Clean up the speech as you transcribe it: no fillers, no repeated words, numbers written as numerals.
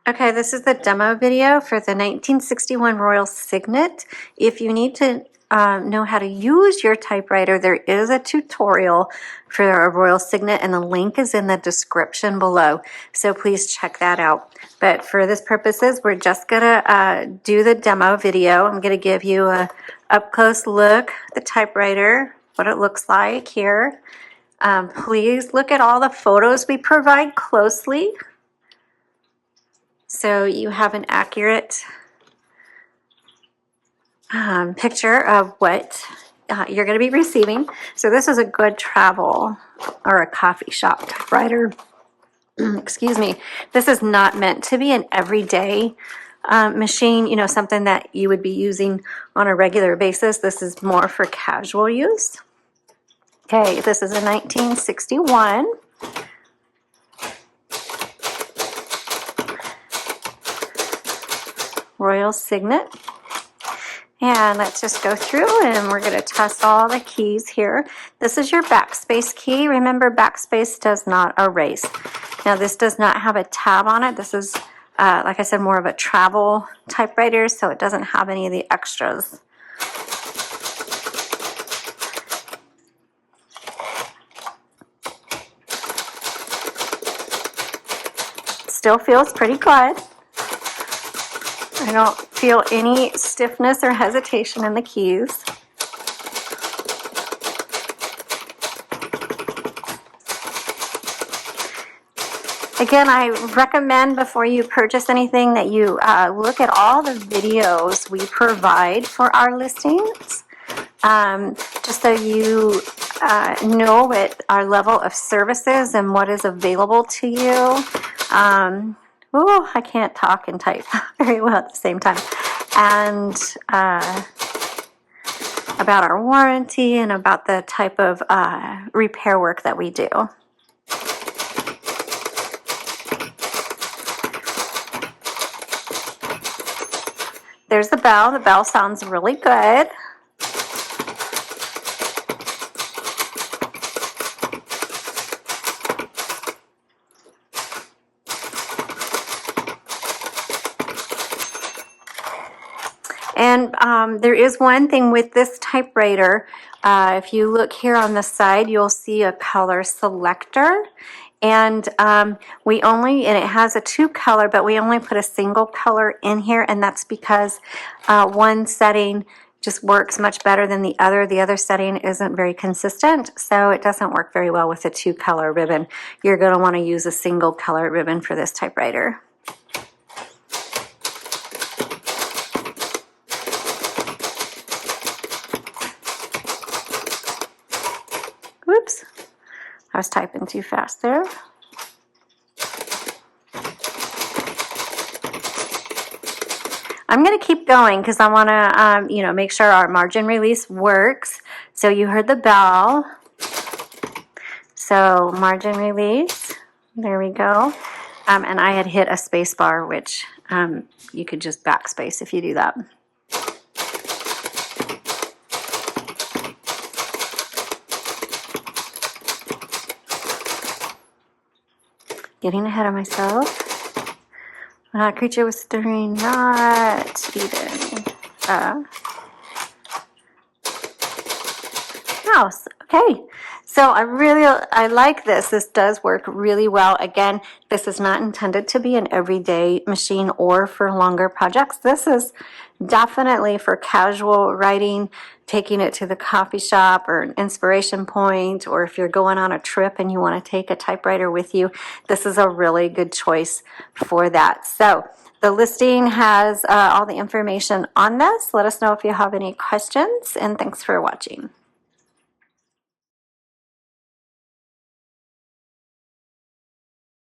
Okay, this is the demo video for the 1961 Royal Signet. If you need to know how to use your typewriter, there is a tutorial for a Royal Signet and the link is in the description below. So please check that out. But for this purposes, we're just gonna do the demo video. I'm gonna give you a up-close look at the typewriter, what it looks like here. Please look at all the photos we provide closely, so you have an accurate picture of what you're going to be receiving. So this is a good travel or a coffee shop typewriter. Excuse me. This is not meant to be an everyday machine, you know, something that you would be using on a regular basis. This is more for casual use. Okay, this is a 1961. Royal Signet. And let's just go through and we're going to test all the keys here. This is your backspace key. Remember, backspace does not erase. Now this does not have a tab on it. This is, like I said, more of a travel typewriter, so it doesn't have any of the extras. Still feels pretty good. I don't feel any stiffness or hesitation in the keys. Again, I recommend before you purchase anything that you look at all the videos we provide for our listings, just so you know what our level of service is and what is available to you. Oh, I can't talk and type very well at the same time. And about our warranty and about the type of repair work that we do. There's the bell. The bell sounds really good. And there is one thing with this typewriter. If you look here on the side, you'll see a color selector. And and it has a 2-color, but we only put a single color in here, and that's because one setting just works much better than the other. The other setting isn't very consistent, so it doesn't work very well with a 2-color ribbon. You're going to want to use a single color ribbon for this typewriter. Whoops, I was typing too fast there. I'm going to keep going because I want to, you know, make sure our margin release works. So you heard the bell. So margin release, there we go. And I had hit a space bar, which you could just backspace if you do that. Getting ahead of myself. When a creature was stirring, not even house. Okay, so I like this. This does work really well. Again, this is not intended to be an everyday machine or for longer projects. This is definitely for casual writing, taking it to the coffee shop or an inspiration point, or if you're going on a trip and you want to take a typewriter with you, this is a really good choice for that. So the listing has all the information on this. Let us know if you have any questions, and thanks for watching.